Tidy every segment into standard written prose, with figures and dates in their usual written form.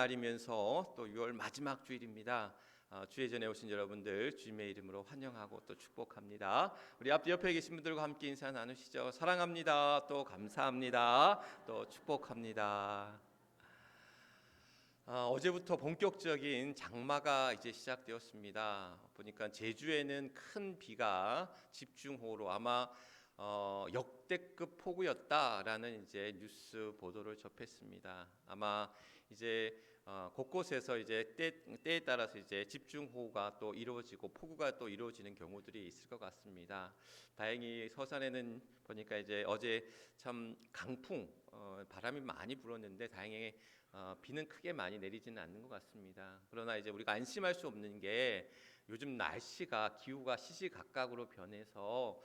날이면서 또 6월 마지막 주일입니다. 주의 전에 오신 여러분들 주님의 이름으로 환영하고 또 축복합니다. 우리 앞 옆에 계신 분들과 함께 인사 나누시죠. 사랑합니다. 또 감사합니다. 또 축복합니다. 어제부터 본격적인 장마가 이제 시작되었습니다. 보니까 제주에는 큰 비가 집중호우로 아마 역대급 폭우였다라는 이제 뉴스 보도를 접했습니다. 아마 이제 곳곳에서 이제 때에 따라서 이제 집중호우가 또 이루어지고 폭우가 또 이루어지는 경우들이 있을 것 같습니다. 다행히 서산에는 보니까 이제 어제 참 강풍 바람이 많이 불었는데 다행히 비는 크게 많이 내리지는 않는 것 같습니다. 그러나 이제 우리가 안심할 수 없는 게 요즘 날씨가 기후가 시시각각으로 변해서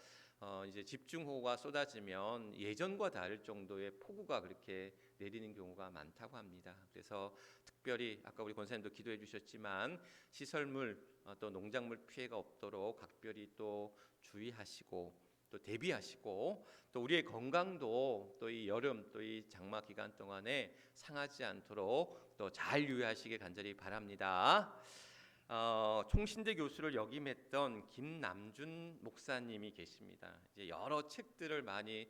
이제 집중호우가 쏟아지면 예전과 다를 정도의 폭우가 그렇게 내리는 경우가 많다고 합니다. 그래서 특별히 아까 우리 권사님도 기도해 주셨지만 시설물 또 농작물 피해가 없도록 각별히 또 주의하시고 또 대비하시고 또 우리의 건강도 또 이 여름 또 이 장마 기간 동안에 상하지 않도록 또 잘 유의하시길 간절히 바랍니다. 총신대 교수를 역임했던 김남준 목사님이 계십니다. 이제 여러 책들을 많이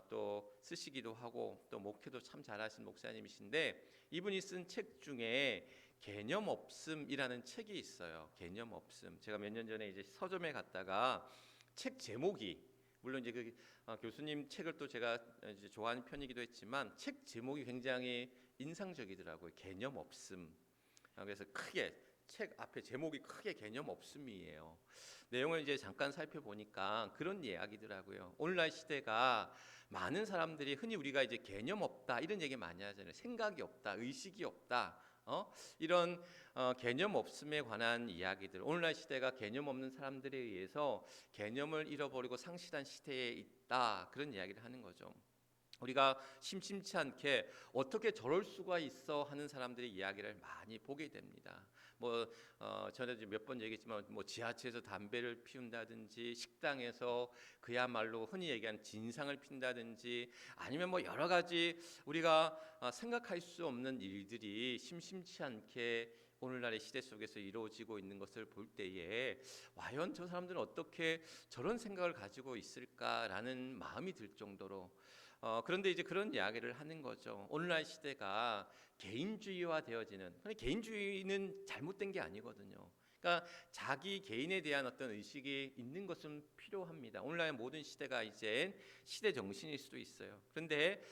또 쓰시기도 하고 또 목회도 참 잘하신 목사님이신데 이분이 쓴 책 중에 개념 없음이라는 책이 있어요. 개념 없음. 제가 몇 년 전에 이제 서점에 갔다가 책 제목이 물론 이제 그 교수님 책을 또 제가 이제 좋아하는 편이기도 했지만 책 제목이 굉장히 인상적이더라고요. 개념 없음. 그래서 크게 책 앞에 제목이 크게 개념 없음이에요. 내용을 이제 잠깐 살펴보니까 그런 이야기더라고요. 오늘날 시대가 많은 사람들이 흔히 우리가 이제 개념 없다 이런 얘기 많이 하잖아요. 생각이 없다, 의식이 없다. 이런 개념 없음에 관한 이야기들. 오늘날 시대가 개념 없는 사람들에 의해서 개념을 잃어버리고 상실한 시대에 있다. 그런 이야기를 하는 거죠. 우리가 심심치 않게 어떻게 저럴 수가 있어 하는 사람들의 이야기를 많이 보게 됩니다. 전에 몇 번 얘기했지만 지하철에서 담배를 피운다든지 식당에서 그야말로 흔히 얘기하는 진상을 핀다든지 아니면 여러 가지 우리가 생각할 수 없는 일들이 심심치 않게 오늘날의 시대 속에서 이루어지고 있는 것을 볼 때에 과연 저 사람들은 어떻게 저런 생각을 가지고 있을까라는 마음이 들 정도로 그런데 이제 그런 이야기를 하는 거죠. 오늘날 시대가 개인주의화 되어지는, 개인주의는 잘못된 게 아니거든요. 그러니까 자기 개인에 대한 어떤 의식이 있는 것은 필요합니다. 오늘날 모든 시대가 이제 시대 정신일 수도 있어요. 그런데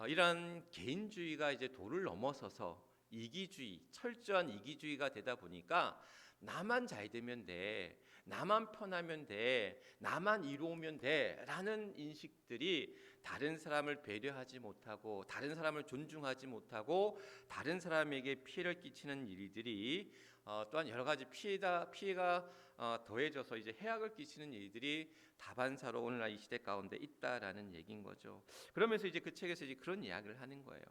이러한 개인주의가 이제 도를 넘어서서 이기주의, 철저한 이기주의가 되다 보니까 나만 잘 되면 돼, 나만 편하면 돼, 나만 이루면 돼라는 인식들이 다른 사람을 배려하지 못하고 다른 사람을 존중하지 못하고 다른 사람에게 피해를 끼치는 일들이 또한 여러 가지 피해가 더해져서 이제 해악을 끼치는 일들이 다반사로 오늘날 이 시대 가운데 있다라는 얘기인 거죠. 그러면서 이제 그 책에서 이제 그런 이야기를 하는 거예요.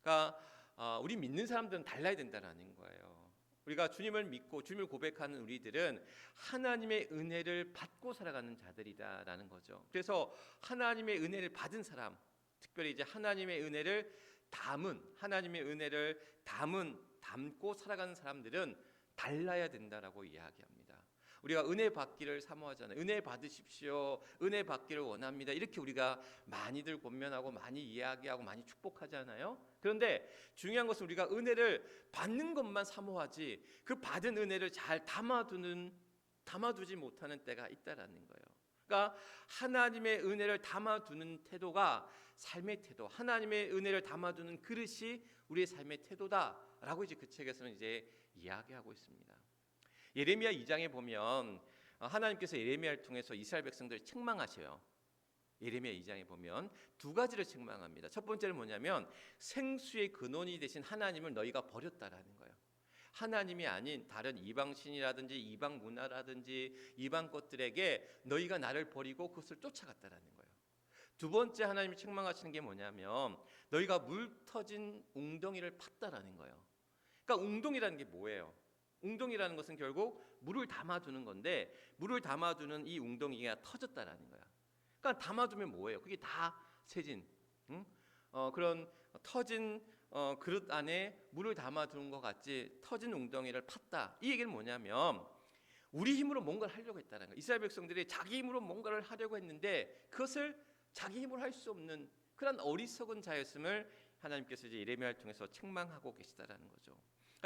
그러니까 우리 믿는 사람들은 달라야 된다라는 거예요. 우리가 주님을 믿고 주님을 고백하는 우리들은 하나님의 은혜를 받고 살아가는 자들이다라는 거죠. 그래서 하나님의 은혜를 받은 사람, 특별히 이제 하나님의 은혜를 담고 살아가는 사람들은 달라야 된다라고 이야기합니다. 우리가 은혜 받기를 사모하잖아요. 은혜 받으십시오. 은혜 받기를 원합니다. 이렇게 우리가 많이들 권면하고 많이 이야기하고 많이 축복하잖아요. 그런데 중요한 것은 우리가 은혜를 받는 것만 사모하지 그 받은 은혜를 잘 담아두지 못하는 때가 있다라는 거예요. 그러니까 하나님의 은혜를 담아두는 태도가 삶의 태도, 하나님의 은혜를 담아두는 그릇이 우리의 삶의 태도다라고 이제 그 책에서는 이제 이야기하고 있습니다. 예레미야 2장에 보면 하나님께서 예레미야를 통해서 이스라엘 백성들을 책망하셔요. 예레미야 2장에 보면 두 가지를 책망합니다. 첫 번째는 뭐냐면 생수의 근원이 되신 하나님을 너희가 버렸다라는 거예요. 하나님이 아닌 다른 이방신이라든지 이방 문화라든지 이방 것들에게 너희가 나를 버리고 그것을 쫓아갔다라는 거예요. 두 번째 하나님이 책망하시는 게 뭐냐면 너희가 물 터진 웅덩이를 팠다라는 거예요. 그러니까 웅덩이라는 게 뭐예요? 웅덩이라는 것은 결국 물을 담아두는 건데 물을 담아두는 이 웅덩이가 터졌다라는 거야. 그러니까 담아두면 뭐예요? 그게 다 새진, 그런 터진 그릇 안에 물을 담아 두는 것 같이 터진 웅덩이를 팠다. 이 얘기는 뭐냐면 우리 힘으로 뭔가를 하려고 했다는 거예요. 이스라엘 백성들이 자기 힘으로 뭔가를 하려고 했는데 그것을 자기 힘으로 할 수 없는 그런 어리석은 자였음을 하나님께서 이제 예레미야를 통해서 책망하고 계시다라는 거죠.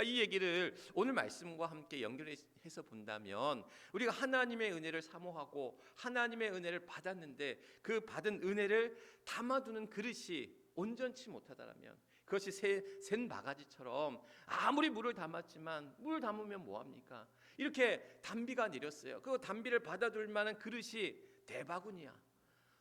이 얘기를 오늘 말씀과 함께 연결해서 본다면 우리가 하나님의 은혜를 사모하고 하나님의 은혜를 받았는데 그 받은 은혜를 담아두는 그릇이 온전치 못하다라면 그것이 센 바가지처럼 아무리 물을 담았지만 물 담으면 뭐합니까? 이렇게 단비가 내렸어요. 그 단비를 받아둘 만한 그릇이 대바구니야.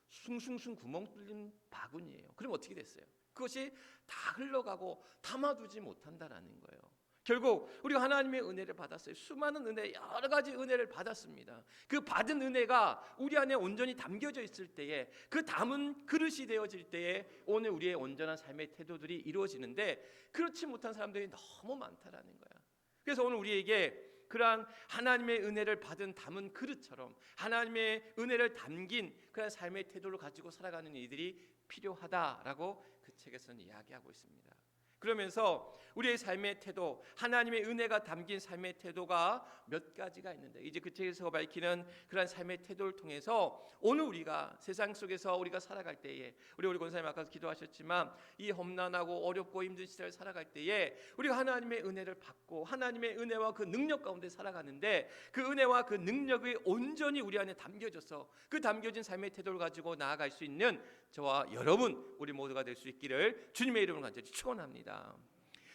숭숭숭 구멍 뚫린 바구니예요. 그럼 어떻게 됐어요? 그것이 다 흘러가고 담아두지 못한다라는 거예요. 결국 우리가 하나님의 은혜를 받았어요. 수많은 은혜, 여러 가지 은혜를 받았습니다. 그 받은 은혜가 우리 안에 온전히 담겨져 있을 때에 그 담은 그릇이 되어질 때에 오늘 우리의 온전한 삶의 태도들이 이루어지는데 그렇지 못한 사람들이 너무 많다라는 거야. 그래서 오늘 우리에게 그러한 하나님의 은혜를 받은 담은 그릇처럼 하나님의 은혜를 담긴 그런 삶의 태도를 가지고 살아가는 이들이 필요하다라고 그 책에서는 이야기하고 있습니다. 그러면서 우리의 삶의 태도, 하나님의 은혜가 담긴 삶의 태도가 몇 가지가 있는데 이제 그 책에서 밝히는 그런 삶의 태도를 통해서 오늘 우리가 세상 속에서 우리가 살아갈 때에 우리 권사님 아까 기도하셨지만 이 험난하고 어렵고 힘든 시대를 살아갈 때에 우리가 하나님의 은혜를 받고 하나님의 은혜와 그 능력 가운데 살아가는데 그 은혜와 그 능력이 온전히 우리 안에 담겨져서 그 담겨진 삶의 태도를 가지고 나아갈 수 있는 저와 여러분 우리 모두가 될 수 있기를 주님의 이름으로 간절히 축원합니다.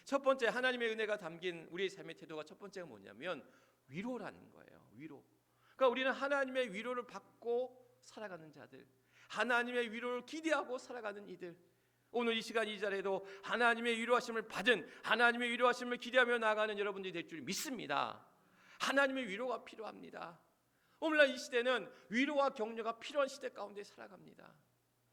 첫 번째 하나님의 은혜가 담긴 우리의 삶의 태도가 첫 번째가 뭐냐면 위로라는 거예요. 위로. 그러니까 우리는 하나님의 위로를 받고 살아가는 자들, 하나님의 위로를 기대하고 살아가는 이들. 오늘 이 시간 이 자리에도 하나님의 위로하심을 받은 하나님의 위로하심을 기대하며 나아가는 여러분들이 될 줄 믿습니다. 하나님의 위로가 필요합니다. 오늘날 이 시대는 위로와 격려가 필요한 시대 가운데 살아갑니다.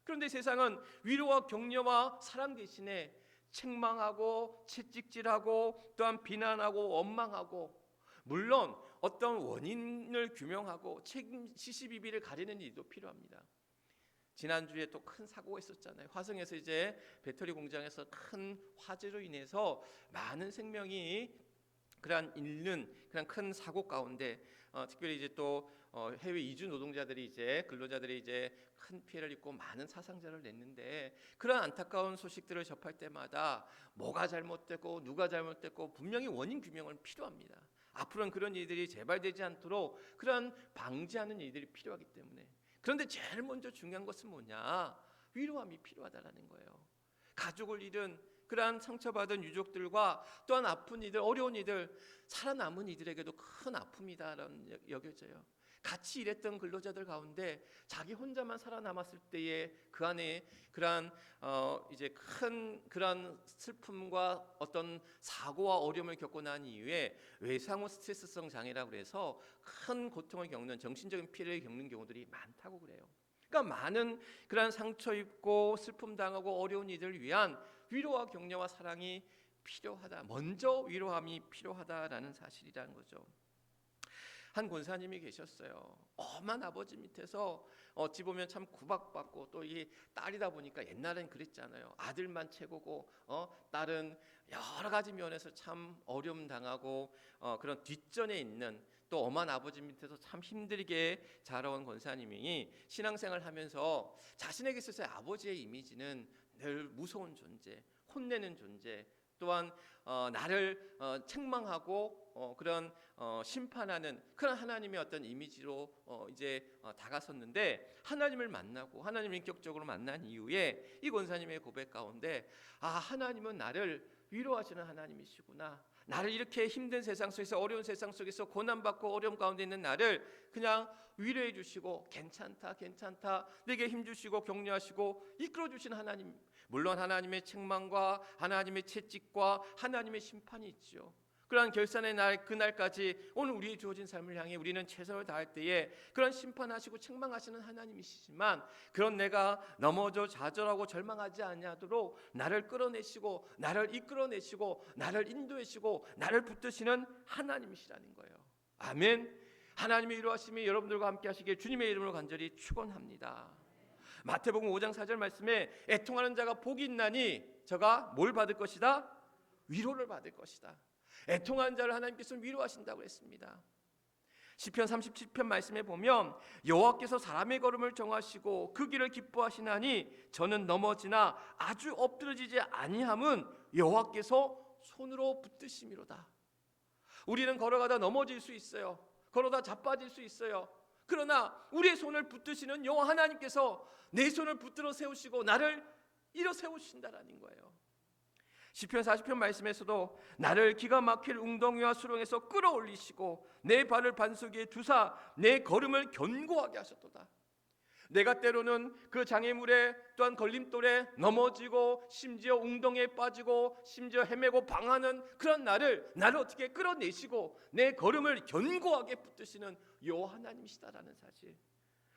그런데 세상은 위로와 격려와 사랑 대신에 책망하고 채찍질하고 또한 비난하고 원망하고 물론 어떤 원인을 규명하고 책임 시시비비를 가리는 일도 필요합니다. 지난주에 또 큰 사고가 있었잖아요. 화성에서 이제 배터리 공장에서 큰 화재로 인해서 많은 생명이 잃는 그런 큰 사고 가운데 특별히 이제 또 해외 이주 노동자들이 이제 근로자들이 이제 큰 피해를 입고 많은 사상자를 냈는데 그런 안타까운 소식들을 접할 때마다 뭐가 잘못됐고 누가 잘못됐고 분명히 원인 규명은 필요합니다. 앞으로는 그런 일들이 재발되지 않도록 그런 방지하는 일들이 필요하기 때문에 그런데 제일 먼저 중요한 것은 뭐냐? 위로함이 필요하다라는 거예요. 가족을 잃은 그러한 상처받은 유족들과 또한 아픈 이들, 어려운 이들, 살아남은 이들에게도 큰 아픔이다라는 여겨져요. 같이 일했던 근로자들 가운데 자기 혼자만 살아남았을 때에 그 안에 그러한 이제 큰 그러한 슬픔과 어떤 사고와 어려움을 겪고 난 이후에 외상후 스트레스성 장애라고 해서 큰 고통을 겪는 정신적인 피해를 겪는 경우들이 많다고 그래요. 그러니까 많은 그러한 상처 입고 슬픔 당하고 어려운 이들을 위한 위로와 격려와 사랑이 필요하다. 먼저 위로함이 필요하다라는 사실이라는 거죠. 한 권사님이 계셨어요. 엄한 아버지 밑에서 어찌 보면 참 구박받고 또 이 딸이다 보니까 옛날엔 그랬잖아요. 아들만 최고고 딸은 여러 가지 면에서 참 어려움 당하고 그런 뒷전에 있는 또 엄한 아버지 밑에서 참 힘들게 자라온 권사님이 신앙생활을 하면서 자신에게 있어서의 아버지의 이미지는 늘 무서운 존재, 혼내는 존재, 또한 나를 책망하고 그런 심판하는 그런 하나님의 어떤 이미지로 이제 다가섰는데 하나님을 만나고 하나님을 인격적으로 만난 이후에 이 권사님의 고백 가운데 하나님은 나를 위로하시는 하나님이시구나. 나를 이렇게 힘든 세상 속에서 어려운 세상 속에서 고난받고 어려움 가운데 있는 나를 그냥 위로해 주시고 괜찮다 내게 힘 주시고 격려하시고 이끌어 주시는 하나님. 물론 하나님의 책망과 하나님의 채찍과 하나님의 심판이 있죠. 그러한 결산의 날 그날까지 오늘 우리의 주어진 삶을 향해 우리는 최선을 다할 때에 그런 심판하시고 책망하시는 하나님이시지만 그런 내가 넘어져 좌절하고 절망하지 아니하도록 나를 끌어내시고 나를 이끌어내시고 나를 인도하시고 나를 붙드시는 하나님이시라는 거예요. 아멘. 하나님의 위로하심이 여러분들과 함께 하시기에 주님의 이름으로 간절히 축원합니다. 마태복음 5장 4절 말씀에 애통하는 자가 복이 있나니 저가 뭘 받을 것이다? 위로를 받을 것이다. 애통한 자를 하나님께서 위로하신다고 했습니다. 시편 37편 말씀에 보면 여호와께서 사람의 걸음을 정하시고 그 길을 기뻐하시나니 저는 넘어지나 아주 엎드러지지 아니함은 여호와께서 손으로 붙드심이로다. 우리는 걸어가다 넘어질 수 있어요. 걸어다 자빠질 수 있어요. 그러나 우리의 손을 붙드시는 여호와 하나님께서 내 손을 붙들어 세우시고 나를 일어 세우신다라는 거예요. 시편 40편 말씀에서도 나를 기가 막힐 웅덩이와 수렁에서 끌어올리시고 내 발을 반석 위에 두사 내 걸음을 견고하게 하셨도다. 내가 때로는 그 장애물에 또한 걸림돌에 넘어지고 심지어 웅덩이에 빠지고 심지어 헤매고 방하는 그런 나를 어떻게 끌어내시고 내 걸음을 견고하게 붙드시는 여호와 하나님이시다라는 사실.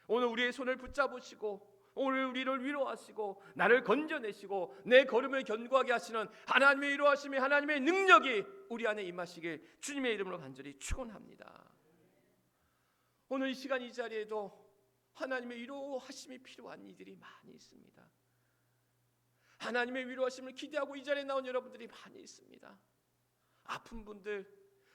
오늘 우리의 손을 붙잡으시고 오늘 우리를 위로하시고 나를 건져내시고 내 걸음을 견고하게 하시는 하나님의 위로하심이 하나님의 능력이 우리 안에 임하시길 주님의 이름으로 간절히 축원합니다. 오늘 이 시간 이 자리에도 하나님의 위로하심이 필요한 이들이 많이 있습니다. 하나님의 위로하심을 기대하고 이 자리에 나온 여러분들이 많이 있습니다. 아픈 분들,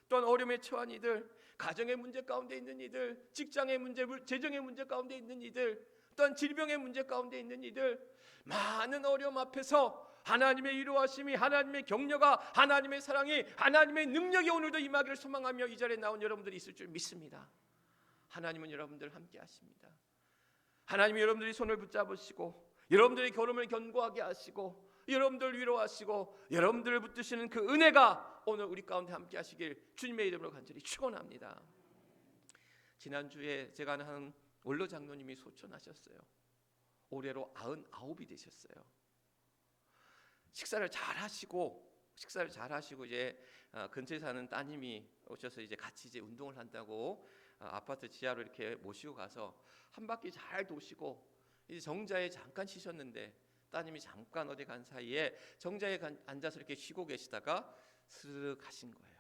또한 어려움에 처한 이들, 가정의 문제 가운데 있는 이들, 직장의 문제, 재정의 문제 가운데 있는 이들, 또한 질병의 문제 가운데 있는 이들, 많은 어려움 앞에서 하나님의 위로하심이, 하나님의 격려가, 하나님의 사랑이, 하나님의 능력이 오늘도 임하기를 소망하며 이 자리에 나온 여러분들이 있을 줄 믿습니다. 하나님은 여러분들 함께 하십니다. 하나님이 여러분들이 손을 붙잡으시고 여러분들의 걸음을 견고하게 하시고 여러분들 위로하시고 여러분들을 붙드시는 그 은혜가 오늘 우리 가운데 함께 하시길 주님의 이름으로 간절히 축원합니다. 지난주에 제가 아는 원로 장로님이 소천하셨어요. 올해로 99이 되셨어요. 식사를 잘 하시고 이제 근처에 사는 따님이 오셔서 이제 같이 이제 운동을 한다고 아파트 지하로 이렇게 모시고 가서 한 바퀴 잘 도시고 이제 정자에 잠깐 쉬셨는데 따님이 잠깐 어디 간 사이에 정자에 앉아서 이렇게 쉬고 계시다가 스르륵 가신 거예요.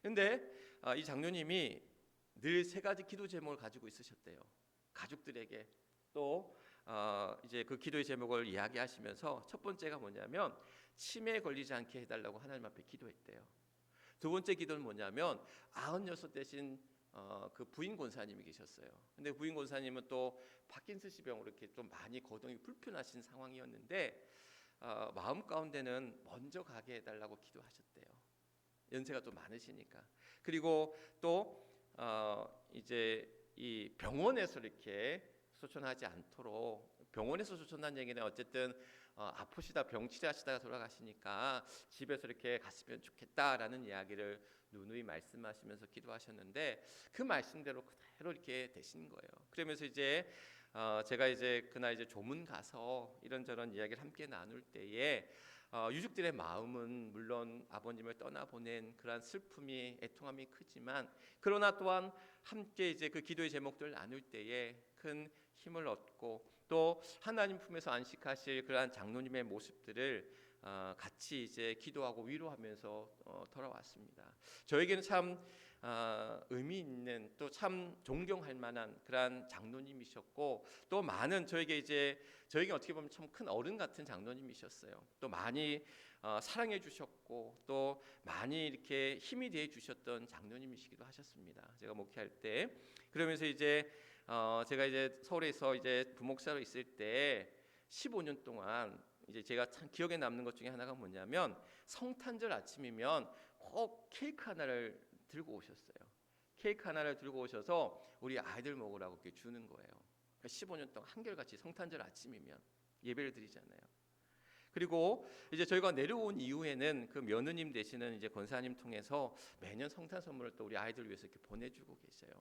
그런데 이 장로님이 늘 세 가지 기도 제목을 가지고 있으셨대요. 가족들에게 또 이제 그 기도의 제목을 이야기하시면서 첫 번째가 뭐냐면 치매에 걸리지 않게 해달라고 하나님 앞에 기도했대요. 두 번째 기도는 뭐냐면 96 되신 그 부인 권사님이 계셨어요. 근데 부인 권사님은 또 파킨슨氏병으로 이렇게 좀 많이 거동이 불편하신 상황이었는데 마음 가운데는 먼저 가게 해달라고 기도하셨대요. 연세가 또 많으시니까. 그리고 또 이제 이 병원에서 이렇게 소천하지 않도록, 병원에서 소천한 얘기는 어쨌든 아프시다 병 치료하시다가 돌아가시니까 집에서 이렇게 갔으면 좋겠다라는 이야기를 누누이 말씀하시면서 기도하셨는데 그 말씀대로 그대로 이렇게 되신 거예요. 그러면서 이제 제가 이제 그날 이제 조문 가서 이런저런 이야기를 함께 나눌 때에 유족들의 마음은 물론 아버님을 떠나보낸 그러한 슬픔이, 애통함이 크지만 그러나 또한 함께 이제 그 기도의 제목들을 나눌 때에 큰 힘을 얻고 또 하나님 품에서 안식하실 그러한 장로님의 모습들을 같이 이제 기도하고 위로하면서 돌아왔습니다. 저에게는 참 의미 있는 또 참 존경할 만한 그러한 장로님이셨고 또 많은 저에게 어떻게 보면 참 큰 어른 같은 장로님이셨어요. 또 많이 사랑해 주셨고 또 많이 이렇게 힘이 되어 주셨던 장로님이시기도 하셨습니다. 제가 목회할 때 그러면서 이제 제가 이제 서울에서 이제 부목사로 있을 때 15년 동안 이제 제가 참 기억에 남는 것 중에 하나가 뭐냐면 성탄절 아침이면 꼭 케이크 하나를 들고 오셨어요. 케이크 하나를 들고 오셔서 우리 아이들 먹으라고 이렇게 주는 거예요. 15년 동안 한결같이 성탄절 아침이면 예배를 드리잖아요. 그리고 이제 저희가 내려온 이후에는 그 며느님 되시는 이제 권사님 통해서 매년 성탄 선물을 또 우리 아이들 위해서 이렇게 보내주고 계셔요.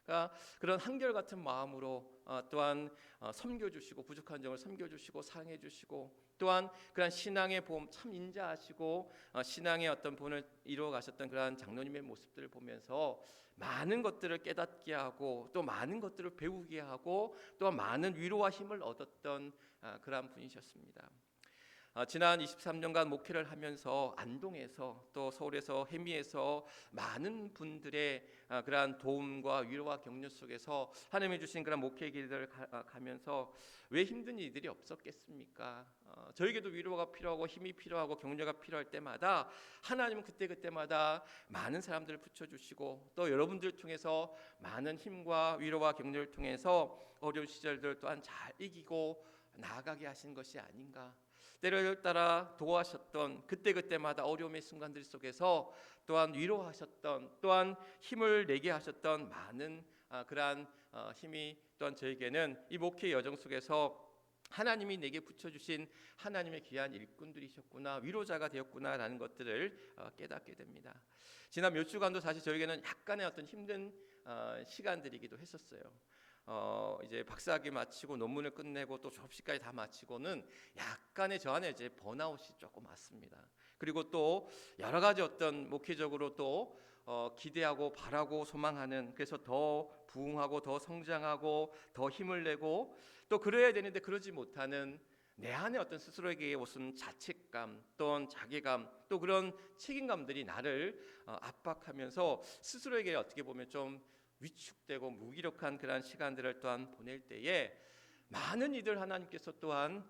그러니까 그런 한결같은 마음으로 또한 섬겨주시고 부족한 점을 섬겨주시고 사랑해주시고 또한 그런 신앙의 보험 참 인자하시고 신앙의 어떤 본을 이루어 가셨던 그런 장로님의 모습들을 보면서 많은 것들을 깨닫게 하고 또 많은 것들을 배우게 하고 또 많은 위로와 힘을 얻었던 그런 분이셨습니다. 지난 23년간 목회를 하면서 안동에서 또 서울에서 해미에서 많은 분들의 그러한 도움과 위로와 격려 속에서 하나님이 주신 그런 목회 길들을 가면서 왜 힘든 일들이 없었겠습니까? 저에게도 위로가 필요하고 힘이 필요하고 격려가 필요할 때마다 하나님은 그때마다 많은 사람들을 붙여주시고 또 여러분들 통해서 많은 힘과 위로와 격려를 통해서 어려운 시절들 또한 잘 이기고 나아가게 하신 것이 아닌가. 때를 따라 도와하셨던 그때마다 어려움의 순간들 속에서 또한 위로하셨던 또한 힘을 내게 하셨던 많은 그러한 힘이 또한 저에게는 이 목회 여정 속에서 하나님이 내게 붙여주신 하나님의 귀한 일꾼들이셨구나, 위로자가 되었구나라는 것들을 깨닫게 됩니다. 지난 몇 주간도 사실 저에게는 약간의 어떤 힘든 시간들이기도 했었어요. 이제 박사학위 마치고 논문을 끝내고 또 졸업식까지 다 마치고는 약간의 저 안에 이제 번아웃이 조금 왔습니다. 그리고 또 여러 가지 어떤 목회적으로 또 기대하고 바라고 소망하는, 그래서 더 부흥하고 더 성장하고 더 힘을 내고 또 그래야 되는데 그러지 못하는 내 안에 어떤 스스로에게 무슨 자책감 또는 자괴감 또 그런 책임감들이 나를 압박하면서 스스로에게 어떻게 보면 좀 위축되고 무기력한 그런 시간들을 또한 보낼 때에 많은 이들 하나님께서 또한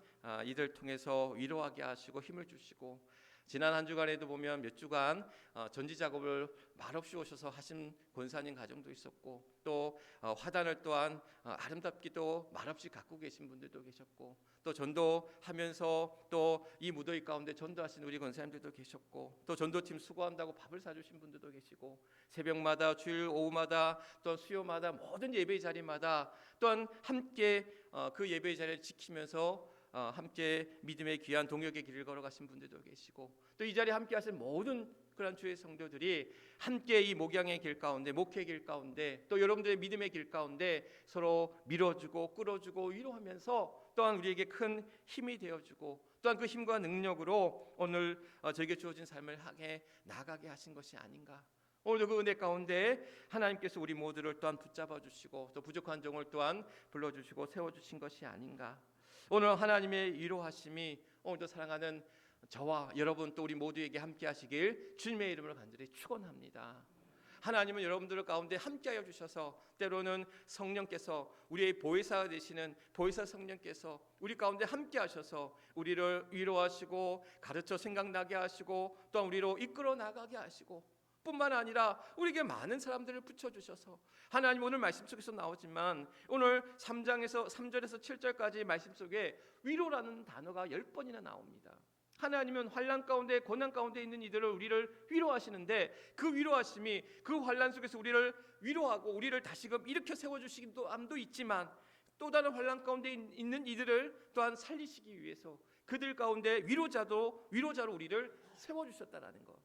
이들 통해서 위로하게 하시고 힘을 주시고, 지난 한 주간에도 보면 몇 주간 전지 작업을 말없이 오셔서 하신 권사님 가정도 있었고 또 화단을 또한 아름답기도 말없이 갖고 계신 분들도 계셨고 또 전도하면서 또 이 무더위 가운데 전도하신 우리 권사님들도 계셨고 또 전도팀 수고한다고 밥을 사주신 분들도 계시고 새벽마다 주일 오후마다 또 수요마다 모든 예배의 자리마다 또한 함께 그 예배의 자리를 지키면서 함께 믿음의 귀한 동역의 길을 걸어가신 분들도 계시고 또 이 자리에 함께 하신 모든 그런 주의 성도들이 함께 이 목양의 길 가운데 목회의 길 가운데 또 여러분들의 믿음의 길 가운데 서로 밀어주고 끌어주고 위로하면서 또한 우리에게 큰 힘이 되어주고 또한 그 힘과 능력으로 오늘 저에게 주어진 삶을 향해 나가게 하신 것이 아닌가. 오늘도 그 은혜 가운데 하나님께서 우리 모두를 또한 붙잡아 주시고 또 부족한 종을 또한 불러주시고 세워주신 것이 아닌가. 오늘 하나님의 위로하심이 오늘도 사랑하는 저와 여러분 또 우리 모두에게 함께 하시길 주님의 이름으로 간절히 축원합니다. 하나님은 여러분들 가운데 함께하여 주셔서 때로는 성령께서 우리의 보혜사가 되시는 보혜사 성령께서 우리 가운데 함께하셔서 우리를 위로하시고 가르쳐 생각나게 하시고 또한 우리로 이끌어 나가게 하시고 뿐만 아니라 우리에게 많은 사람들을 붙여주셔서 하나님 오늘 말씀 속에서 나오지만 오늘 3장에서 3절에서 7절까지 말씀 속에 위로라는 단어가 10번이나 나옵니다. 하나님은 환난 가운데 고난 가운데 있는 이들을 우리를 위로하시는데 그 위로하심이 그 환난 속에서 우리를 위로하고 우리를 다시금 일으켜 세워주시기도 함도 있지만 또 다른 환난 가운데 있는 이들을 또한 살리시기 위해서 그들 가운데 위로자로 우리를 세워주셨다라는 것.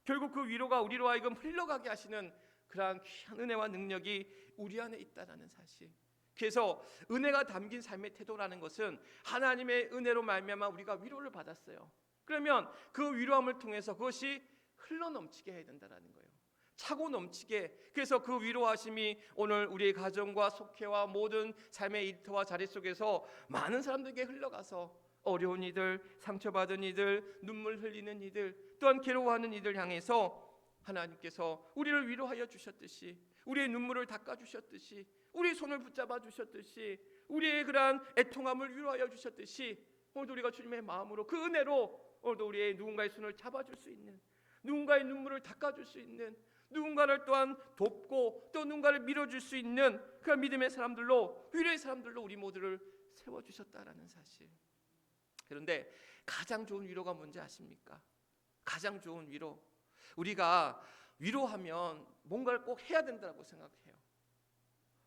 결국 그 위로가 우리로 하여금 흘러가게 하시는 그러한 귀한 은혜와 능력이 우리 안에 있다는 사실. 그래서 은혜가 담긴 삶의 태도라는 것은 하나님의 은혜로 말미암아 우리가 위로를 받았어요. 그러면 그 위로함을 통해서 그것이 흘러넘치게 해야 된다는 거예요. 차고 넘치게. 그래서 그 위로하심이 오늘 우리의 가정과 속회와 모든 삶의 일터와 자리 속에서 많은 사람들에게 흘러가서 어려운 이들, 상처받은 이들, 눈물 흘리는 이들, 또한 괴로워하는 이들 향해서 하나님께서 우리를 위로하여 주셨듯이 우리의 눈물을 닦아 주셨듯이 우리의 손을 붙잡아 주셨듯이 우리의 그러한 애통함을 위로하여 주셨듯이 오늘도 우리가 주님의 마음으로 그 은혜로 오늘도 우리의 누군가의 손을 잡아줄 수 있는, 누군가의 눈물을 닦아줄 수 있는, 누군가를 또한 돕고 또 누군가를 밀어줄 수 있는 그런 믿음의 사람들로, 위로의 사람들로 우리 모두를 세워주셨다라는 사실. 그런데 가장 좋은 위로가 뭔지 아십니까? 가장 좋은 위로, 우리가 위로하면 뭔가를 꼭 해야 된다고 생각해요.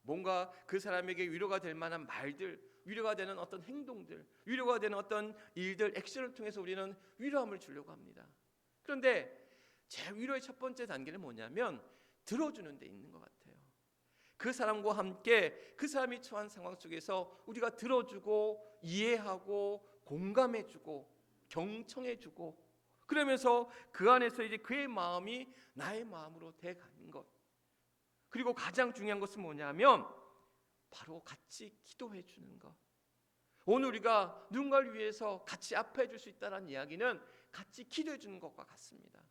뭔가 그 사람에게 위로가 될 만한 말들, 위로가 되는 어떤 행동들, 위로가 되는 어떤 일들, 액션을 통해서 우리는 위로함을 주려고 합니다. 그런데 제 위로의 첫 번째 단계는 뭐냐면 들어주는 데 있는 것 같아요. 그 사람과 함께 그 사람이 처한 상황 속에서 우리가 들어주고 이해하고 공감해주고 경청해주고 그러면서 그 안에서 이제 그의 마음이 나의 마음으로 돼가는 것. 그리고 가장 중요한 것은 뭐냐면 바로 같이 기도해 주는 것. 오늘 우리가 누군가를 위해서 같이 아파해 줄 수 있다는 이야기는 같이 기도해 주는 것과 같습니다.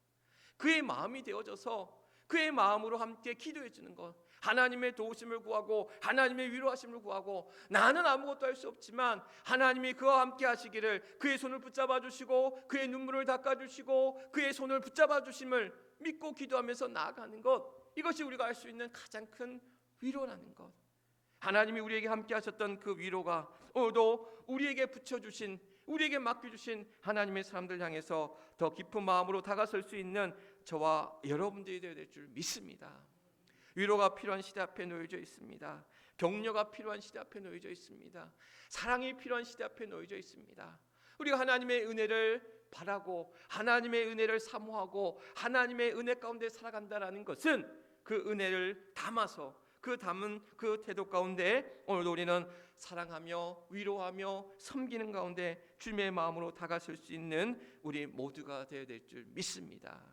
그의 마음이 되어져서 그의 마음으로 함께 기도해 주는 것, 하나님의 도우심을 구하고 하나님의 위로하심을 구하고, 나는 아무것도 할 수 없지만 하나님이 그와 함께 하시기를 그의 손을 붙잡아 주시고 그의 눈물을 닦아 주시고 그의 손을 붙잡아 주심을 믿고 기도하면서 나아가는 것, 이것이 우리가 할 수 있는 가장 큰 위로라는 것. 하나님이 우리에게 함께 하셨던 그 위로가 오늘도 우리에게 붙여주신, 우리에게 맡겨주신 하나님의 사람들 향해서 더 깊은 마음으로 다가설 수 있는 저와 여러분들이 되어야 될 줄 믿습니다. 위로가 필요한 시대 앞에 놓여져 있습니다. 격려가 필요한 시대 앞에 놓여져 있습니다. 사랑이 필요한 시대 앞에 놓여져 있습니다. 우리가 하나님의 은혜를 바라고 하나님의 은혜를 사모하고 하나님의 은혜 가운데 살아간다라는 것은 그 은혜를 담아서 그 담은 그 태도 가운데 오늘도 우리는 사랑하며 위로하며 섬기는 가운데 주님의 마음으로 다가설 수 있는 우리 모두가 되어야 될 줄 믿습니다.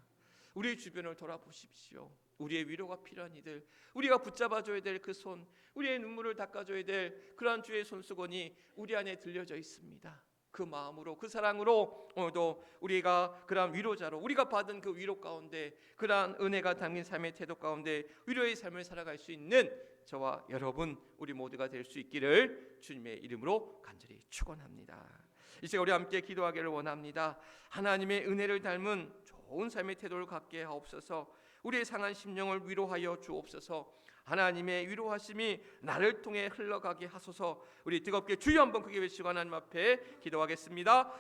우리 주변을 돌아보십시오. 우리의 위로가 필요한 이들, 우리가 붙잡아줘야 될 그 손, 우리의 눈물을 닦아줘야 될 그러한 주의 손수건이 우리 안에 들려져 있습니다. 그 마음으로, 그 사랑으로 오늘도 우리가 그러한 위로자로, 우리가 받은 그 위로 가운데 그러한 은혜가 담긴 삶의 태도 가운데 위로의 삶을 살아갈 수 있는 저와 여러분 우리 모두가 될 수 있기를 주님의 이름으로 간절히 축원합니다. 이 시간 우리 함께 기도하기를 원합니다. 하나님의 은혜를 닮은 좋은 삶의 태도를 갖게 하옵소서. 우리의 상한 심령을 위로하여 주옵소서. 하나님의 위로하심이 나를 통해 흘러가게 하소서. 우리 뜨겁게 주여 한번 크게 외치고 하나님 앞에 기도하겠습니다.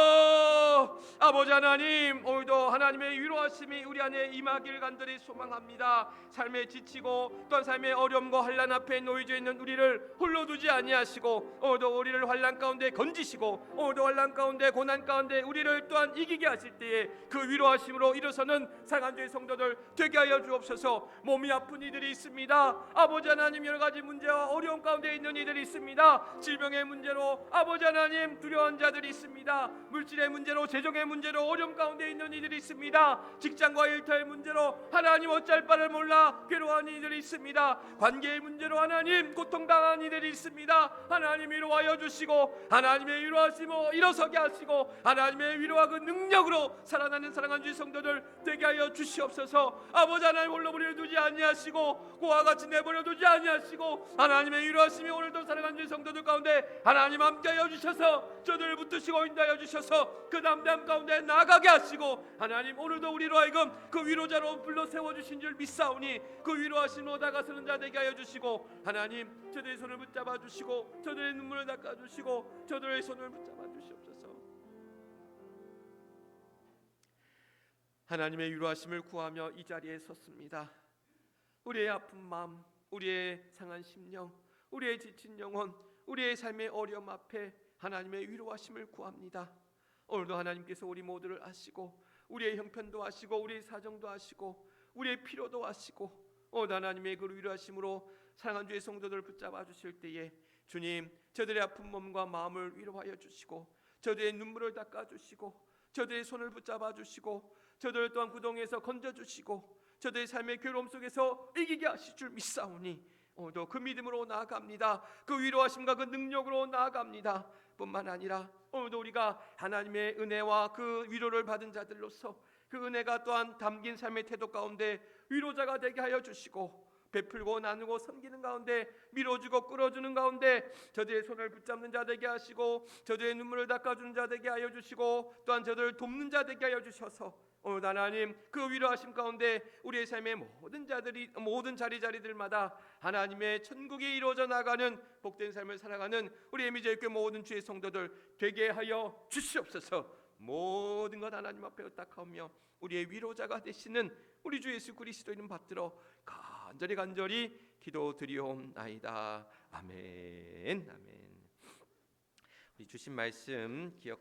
주여! 아버지 하나님, 오늘도 하나님의 위로하심이 우리 안에 임하기를 간절히 소망합니다. 삶에 지치고 또한 삶의 어려움과 환난 앞에 놓여져 있는 우리를 홀로 두지 아니하시고 오늘도 우리를 환난 가운데 건지시고 오늘도 환난 가운데 고난 가운데 우리를 또한 이기게 하실 때에 그 위로하심으로 일어서는 상한주의 성도들 되게 하여 주옵소서. 몸이 아픈 이들이 있습니다. 아버지 하나님, 여러 가지 문제와 어려움 가운데 있는 이들이 있습니다. 질병의 문제로 아버지 하나님 두려운 자들이 있습니다. 물질의 문제로, 재정의 문제로 어려움 가운데 있는 이들이 있습니다. 직장과 일터의 문제로 하나님 어찌할 바를 몰라 괴로워하는 이들이 있습니다. 관계의 문제로 하나님 고통당한 이들이 있습니다. 하나님 위로하여 주시고 하나님의 위로하심으로 일어서게 하시고 하나님의 위로와 그 능력으로 살아나는 사랑하는 주의 성도들 되게 하여 주시옵소서. 아버지 하나님 홀로 우리를 두지 아니하시고 고와 같이 내버려 두지 아니하시고 하나님의 위로하심이 오늘도 사랑하는 주의 성도들 가운데 하나님 함께하여 주셔서 저들을 붙드시고 인도하여 주셔서 그 담대함 가운데 나아가게 하시고 하나님 오늘도 우리로 하여금 그 위로자로 불러 세워주신 줄 믿사오니 그 위로하심으로 다가서는 자 되게 하여 주시고 하나님 저들의 손을 붙잡아 주시고 저들의 눈물을 닦아 주시고 저들의 손을 붙잡아 주시옵소서. 하나님의 위로하심을 구하며 이 자리에 섰습니다. 우리의 아픈 마음, 우리의 상한 심령, 우리의 지친 영혼, 우리의 삶의 어려움 앞에 하나님의 위로하심을 구합니다. 오늘도 하나님께서 우리 모두를 아시고 우리의 형편도 아시고 우리의 사정도 아시고 우리의 필요도 아시고 오늘 하나님의 그 위로하심으로 사랑하는 주의 성도들을 붙잡아 주실 때에 주님 저들의 아픈 몸과 마음을 위로하여 주시고 저들의 눈물을 닦아 주시고 저들의 손을 붙잡아 주시고 저들을 또한 구덩이에서 건져 주시고 저들의 삶의 괴로움 속에서 이기게 하실 줄 믿사오니 오늘도 그 믿음으로 나아갑니다. 그 위로하심과 그 능력으로 나아갑니다. 뿐만 아니라 오늘도 우리가 하나님의 은혜와 그 위로를 받은 자들로서 그 은혜가 또한 담긴 삶의 태도 가운데 위로자가 되게 하여 주시고 베풀고 나누고 섬기는 가운데 밀어주고 끌어주는 가운데 저들의 손을 붙잡는 자 되게 하시고 저들의 눈물을 닦아주는 자 되게 하여 주시고 또한 저들을 돕는 자 되게 하여 주셔서 오늘 하나님 그 위로하심 가운데 우리의 삶의 모든 자들이 모든 자리자리들마다 하나님의 천국이 이루어져 나가는 복된 삶을 살아가는 우리 에미제일교회 모든 주의 성도들 되게 하여 주시옵소서. 모든 것 하나님 앞에 의탁하며 우리의 위로자가 되시는 우리 주 예수 그리스도 이름 받들어 간절히 기도드리옵나이다. 아멘. 아멘. 우리 주신 말씀 기억